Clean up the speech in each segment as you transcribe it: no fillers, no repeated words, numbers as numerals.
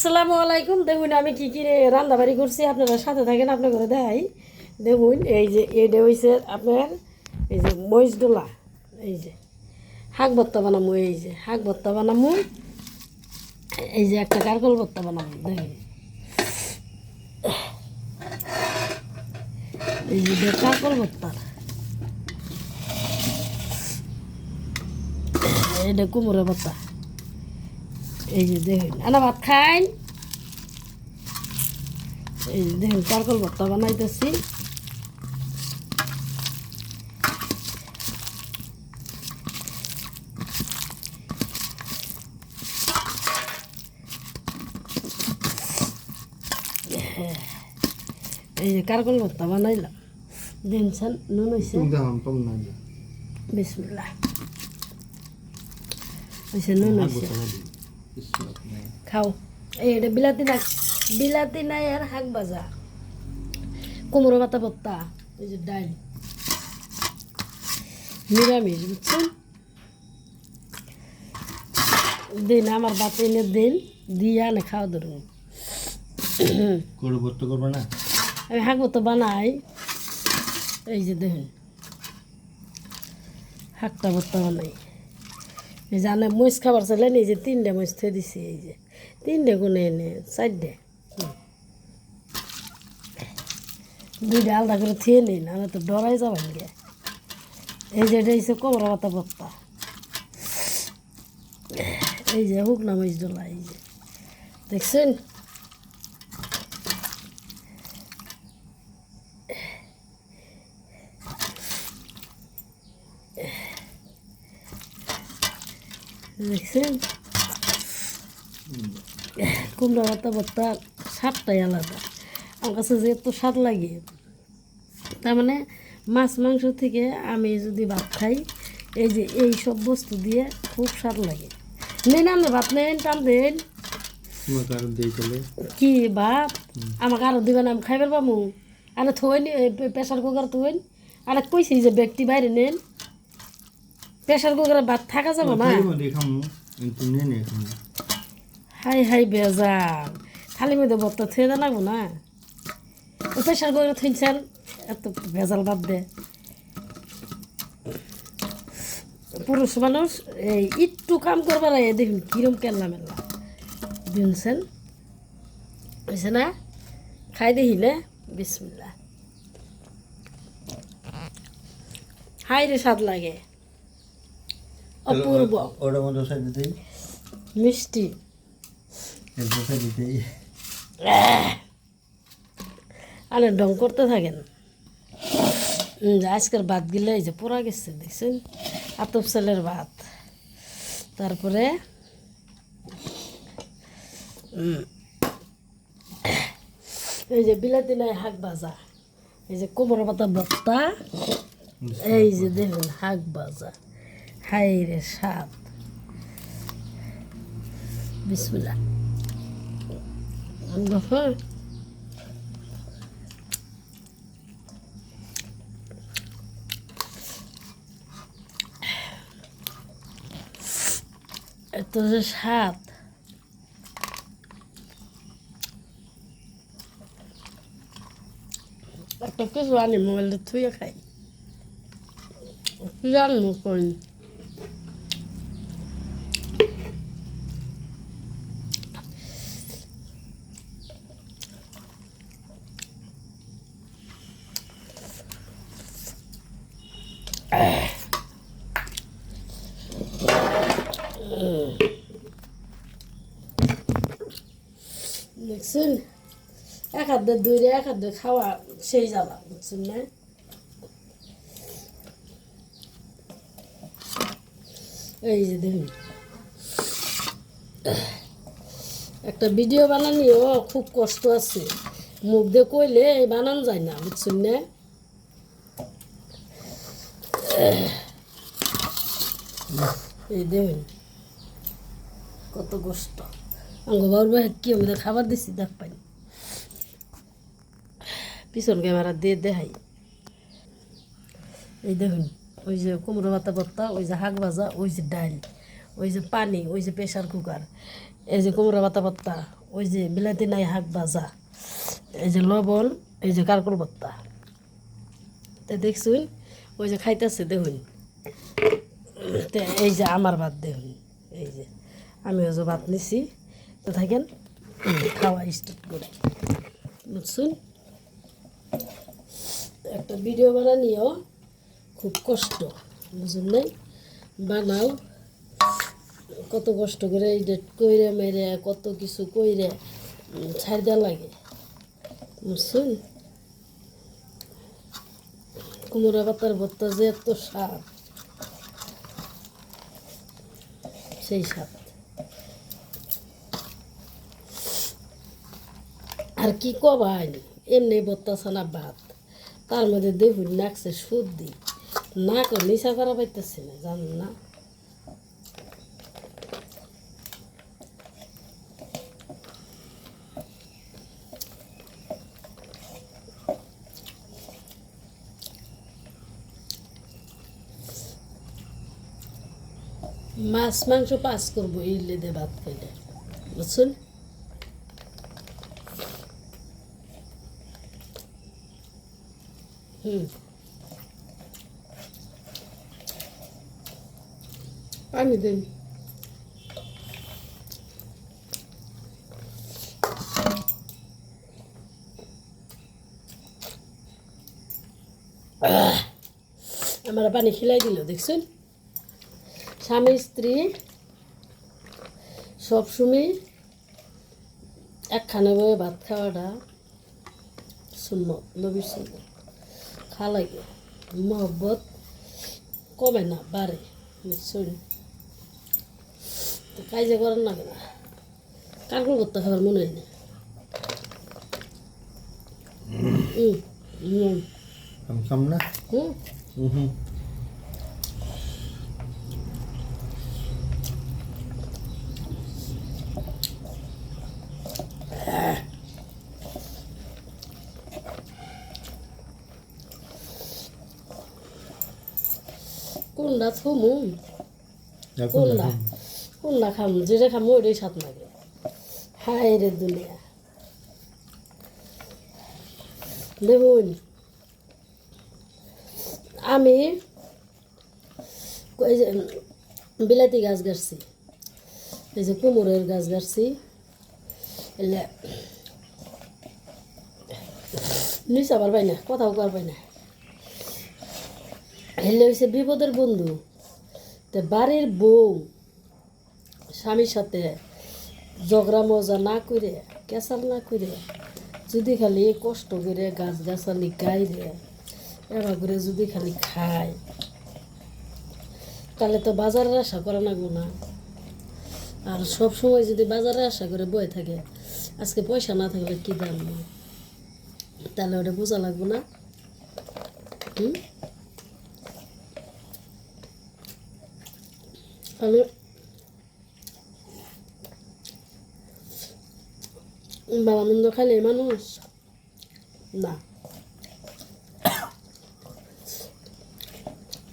আসসালামু আলাইকুম। দেখুন আমি কি কি রান্নাবাড়ি করছি, আপনারা সাথে থাকেন, আপনার ঘরে দেখাই। দেখুন এই যে এটা হয়েছে আপনার এই যে মরিচ ডোলা, এই যে শাক ভর্তা বানামু, এই যে শাক ভর্তা বানামু, এই যে একটা কারকল ভর্তা বানামু। দেখুন এই যে কারকল ভর্তা, এটা কুমড়ো ভর্তা। এই যে দেখুন আনা ভাত খাই, এই যে দেখুন কারকল ভর্তা বানাইতেছি। এই যে কারকল ভর্তা বানাইলাম, দেখছেন নুন হয়েছে, বিসমিল্লাহ হয়েছে, নুন হয়েছে, খাও। এই এটা বিলাতি নাই আর শাক ভাজা, কুমড়ো পাতা ভর্তা, এই যে ডাল, নিরামিষ, বুঝছেন। দিন আমার বাতে এনে দিন দিয়ে আনে খাওয়া ধরুন। আমি শাক ভর্তা বানাই, এই যে দেখুন শাকটা ভর্তা বানাই। এই যে আনে মরিচ খাবার চাইলেন, এই যে 3টে মরিচ থয়ে দিছি, এই যে 3টে গুনে এনে 4টে, 2টে আলাদা করে থিয়ে নিন, আমি তো ডরাই যাবেন গে। এই যে এটা হচ্ছে কুমড়ো পাতা ভর্তা, এই যে শুকনা মরিচ ডলা, এই যে দেখছেন। দেখছেন কুমড়া পাতা ভর্তা স্বাদটাই আলাদা। আমার কাছে যে এত স্বাদ লাগে, তার মানে মাছ মাংস থেকে আমি যদি ভাত খাই, এই যে এই সব বস্তু দিয়ে খুব স্বাদ লাগে। নেন আপনি ভাত নেন, টান দেন। কি ভাত আমাকে আরো দিবেন, আমি খাইবার পামু। আরে থইন প্রেশার কুকার থইন, আরে কইছি যে ব্যক্তি বাইরে নেন, প্রেশার কুকারে ভাত থাকা যাবে না। হাই হাই বেজাল, খালি মধ্যে ভর্তা থুয়ে দা লাগবো না, প্রেশার কুকারে থইছেন, এত ভেজাল বাদ দে। পুরুষ মানুষ এই একটু কাম করবার দেখুন কিরম কেল্লা মেলা দিনছেন, হয়েছে না? খাই দেখিলে বিসমিল্লাহ, হাই রে স্বাদ লাগে, অপূর্ব মিষ্টি। আরে ডং করতে থাকেন। আজকের ভাত গিলে এই যে পোড়া গেছে, দেখছেন, আতপ চালের ভাত। তারপরে এই যে বিলাতি নাই শাক ভাজা, এই যে কুমড়ো পাতা ভর্তা, এই যে দেখুন শাক ভাজা, হাই রে স্বাদ, বিসমিল্লাহ। এত যে স্বাদ, একটা কিছু আনি মোবাইলটা থুয়ে খাই, জানো কই। দেখছেন এক হাত দিয়ে দূরে এক হাত দিয়ে খাওয়া সেই জ্বালা, বুঝছেন না? এই যে দেখুন একটা ভিডিও বানানিও খুব কষ্ট আছে, মুখ দিয়ে কইলে বানান যায় না, বুঝছেন না? এই দেখুন কত কষ্ট। আঙ্গ বাবুর ভাই কি আমাদের খাবার দিচ্ছি দেখ পাই, পিছন ক্যামেরা দিয়ে দেখাই। এই দেখুন ওই যে কুমড়ো পাতা ভর্তা, ওই যে শাক ভাজা, ওই যে ডাল, ওই যে পানি, ওই যে প্রেশার কুকার, এই যে কুমড়ো পাতা ভর্তা, ওই যে বিলাতি নাই শাক ভাজা, এই যে লবণ, এই যে কারকল ভর্তা। তে দেখছুন ওই যে খাইতেছে দেখুন। তে এই যে আমার ভাত দেখুন, এই যে আমিও যে ভাত নিছি। তো থাকেন খাওয়া স্টার্ট করে, বুঝছুন। একটা ভিডিও বানানিও খুব কষ্ট, বুঝুন নাই? বানাও কত কষ্ট করে এডিট কইরে মেরে কত কিছু কইরে ছাড় দেওয়া লাগে, বুঝছুন। কুমড়া পাতার ভর্তা যে এত স্বাদ, সেই স্বাদ আর কি কবাই। এমনি ভর্তা ছানা ভাত, তার মধ্যে দেখুন নাকছে সর্দি, নাক নিশা করা পাইতেছে না, জানেন না? মাছ মাংস পাস করবো এই লেদে ভাত খাইলে, বুঝছেন। পানি দিন। আমার পানি খিলাই দিল, দেখছেন। স্বামী স্ত্রী সবসময় একখানে বয়ে ভাত খাওয়াটা সুন্নত, নবীর সুন্নত। খা লাগে, মহব্বত কমে না, বাড়ে, বুঝছেন। তো কাজে করেন না কেনা, কারকুল করতে খাবার মনে হয় না। খাম না। কোনটা থুমু, কোনটা কোনটা খাম, যেটা খামো ওইটাই স্বাদ লাগে। হায় রে দুনিয়া। দেখুন আমি এই যে বিলাতি গাছ গাছছি, এই যে কুমড়ের গাছ গাছছি, এলে নিচা পারবাই না, কথাও পারবাই না। হেলে হয়েছে বিপদের বন্ধু। তো বাড়ির বউ স্বামীর সাথে ঝগড়া মজা না করে, কেঁচাল না করে, যদি খালি কষ্ট করে গাছ গাছালি গাইরে এবার করে যদি খালি খায়, তাহলে তো বাজারের আশা করা লাগবো না। আর সব সময় যদি বাজারে আশা করে বয়ে থাকে, আজকে পয়সা না থাকলে কী দাম, তাহলে ওটা বোঝা লাগবো না। আমি বাবা মন্দ খাইলে মানুষ না,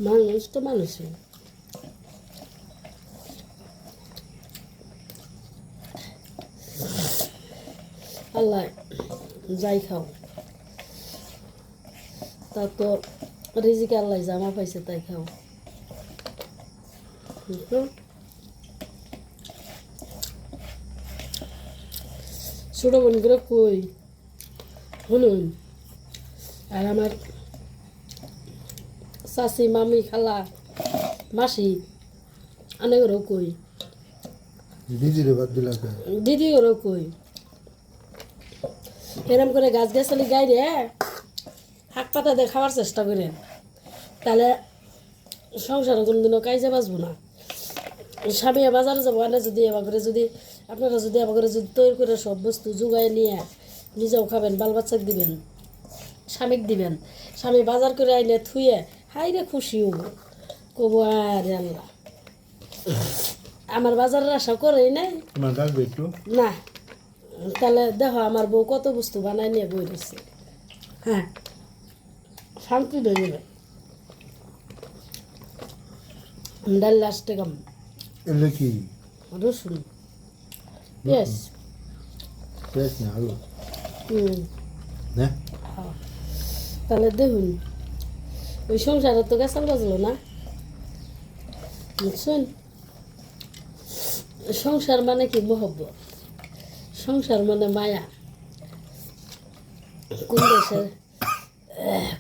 মানুষ তো মানুষই। আল্লাহ যাই খাও, তা তো রিজিকে আল্লাহ জামা পাইছে তাই খাও। ছোট বোনগুলো কই শুনুন, আর আমার চাচি মামি খালা মাসি অনেকেরও কই, দিদি ওরও কই, এরম করে গাছ গাছালি গাইরে শাক পাতা দিয়ে খাওয়ার চেষ্টা করেন, তাহলে সংসারে কোনোদিনও কাজে বাঁচবো না। স্বামী বাজারে যাবো, আনে যদি এবার করে যদি আপনারা যদি এবার করে যদি তৈরি করে সব বস্তু জোগায় নিয়ে নিজেও খাবেন, বাল বাচ্চাকে দিবেন, স্বামীকে দিবেন, স্বামী বাজার করে আইলে থুয়ে হাই রে খুশি হবো, কবো আরে আল্লাহ আমার বাজারের আশা করেই নাই না। তাহলে দেখো আমার বউ কত বস্তু বানাই নিয়ে বই রয়েছে। হ্যাঁ, শান্তি হয়ে যাবে। ডাল লাস্টে কাম কি রসুন, পেঁয়াজ, শেষ না আলু হুম না হ্যাঁ। তাহলে দেখুন ওই সংসারে তো গেছাল বাজলো না বুঝছেন সংসার মানে কি মহব্বত সংসার মানে মায়া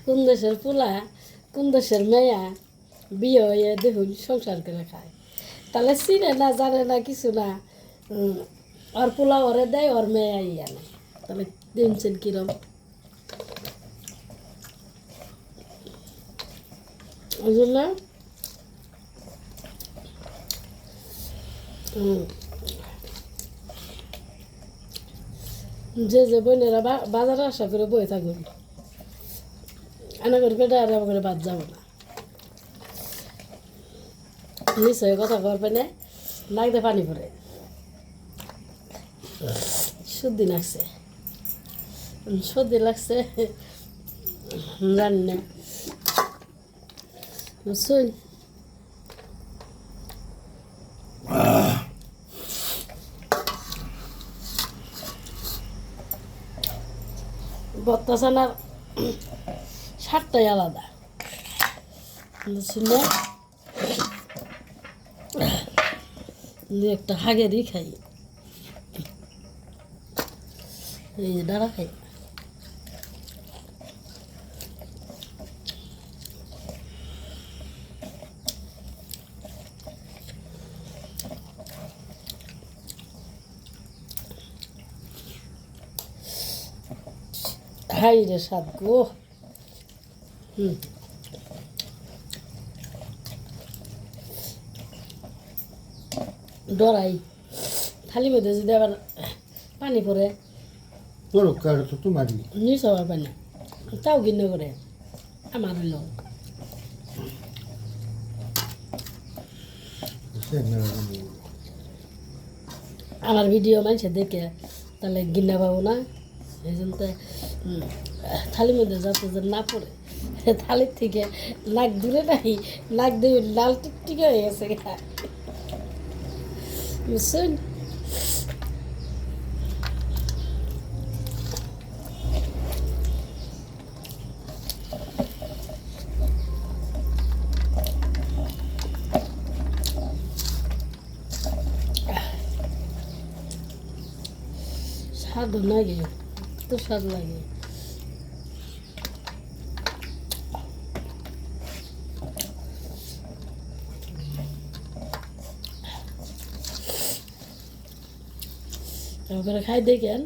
কোন দেশের পোলা কোন দেশের মেয়া বিয়ে হয়ে দেখুন সংসার করে খায় তাহলে চিনে না জানে না কিছু না ওর পোলা ওরে দেয় ওর মেয়া ইয়া নেই তাহলে দেখছেন কিরম ওই জন্য যে যে বোনেরা বাজারে আশা করে বয়ে থাকুন আনা করে পেটে আর করে বাদ যাবো না নিশ্চয় কথা করবে না নাকতে পানি পড়ে সর্দি লাগছে সর্দি লাগছে জানি না বুঝছেন বত্তাসানার স্বাদটাই আলাদা বুঝছেন না একটা হাগেরই খাই এই যে ডাড়া খাই হাই রে স্বাদ গো ডরাই থালি মধ্যে যদি আবার পানি পড়ে তোর কার তো তোমারই নিচ হওয়ার পানি তাও ঘিন্ন করে আমার হইল শেষ না আমার ভিডিও মানুষে দেখে তাহলে গিন্না পাবো না এই জন্য তো থালির মধ্যে যাতে যে না পড়ে থালির থেকে নাক দূরে নাই নাক দিয়ে লাল টিকটিকে হয়ে গেছে বুঝছেন স্বাদ লাগে তো স্বাদ লাগে তারপরে খাই দেখেন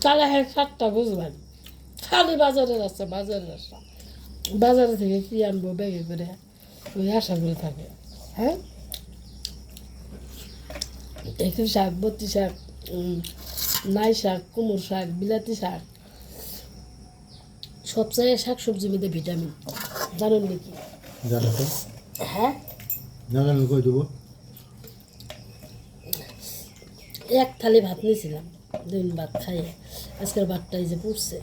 তাহলে হ্যাঁ স্বাদটা বুঝবেন খালি বাজারের রাস্তা বাজারে থেকে কি আনবো ব্যাগে করে ওই আশা করে থাকে হ্যাঁ একটু শাক বত্তি শাক নাই শাক কুমড়ো শাক বিলাতি শাক সবচেয়ে শাক সবজির মধ্যে ভিটামিন জানেন নাকি জানো তো হ্যাঁ না জানলে কই দেবো এক থালি ভাত নিয়েছিলাম দিন ভাত খাইয়ে আজকের ভাতটা এই যে পুড়ছে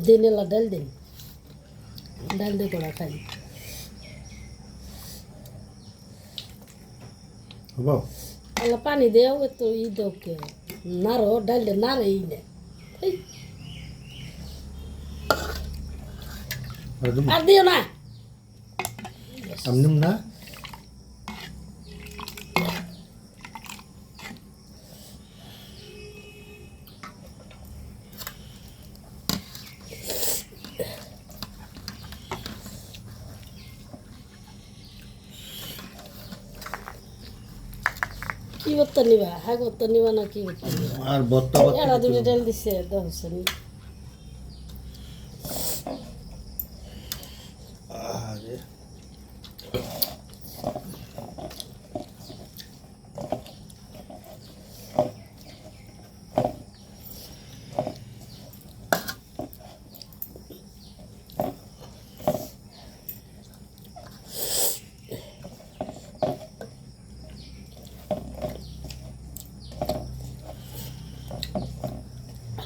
দিন এলা ডাল দিন ডাল দিয়ে করা খাই হবো এলা পানি দেও একটু ই দোকে নাড়ো ডাল দিয়ে নাড়েই নে এই, আর তুমি আর দিও না আমনিম না কি করতে নিবা হ্যাঁ করতে নিবা না কি করতে নিবা আর বত্তা এরা দুটো বত্তা ডাল দিছে দেখছেন আরে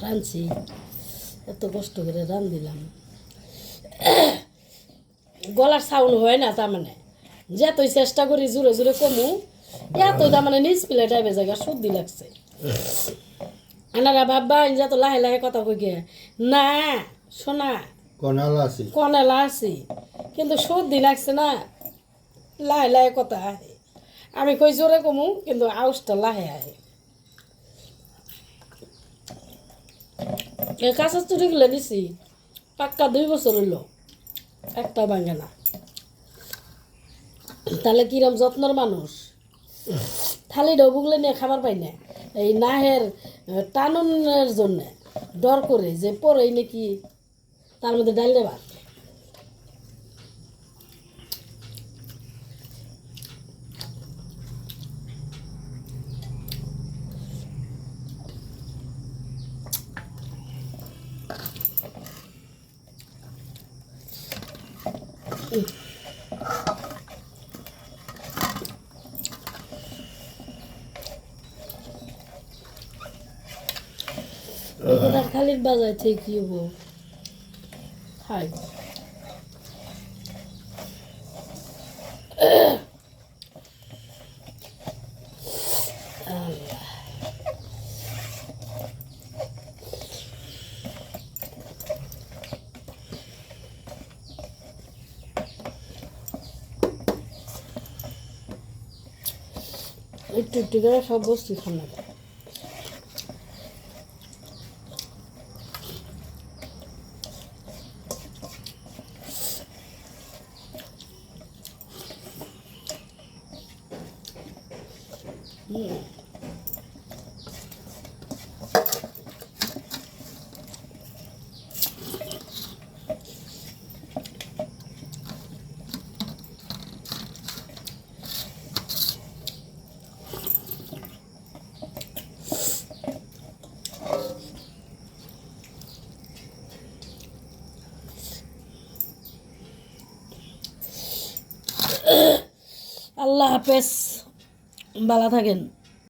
রাঁধছি এত কষ্ট করে রান দিলাম গলার সাউন্ড হয় না তার মানে যতই চেষ্টা করি জোরে জোরে কমু এতই তার মানে নিজ পিলে টাইপের জায়গা সর্দি লাগছে এনারা বাবা যা তো লাহে লাহে কথা কই গে না শোনা কনাল আছে কনেলা আছি কিন্তু সর্দি লাগছে না লাহে লাহে কথা আহে আমি কই জোরে কমু কিন্তু আউসটা লাহে আহে এই কাঁচা চুরিগুলো দিছি পাক্কা 2 বছর হইল একটা ভাঙে না তাহলে কিরম যত্নর মানুষ থালিটাও বুগলে নিয়ে খাবার পাই না এই নাহের টানুনের জন্যে ডর করে যে পরেই নাকি তার মধ্যে ডাল দেবা এগুলা খালির বাজার থেকে কি হবো খাই একটু একটু করে সব বস্তু খানা আল্লাহ হাফেজ ভালো থাকেন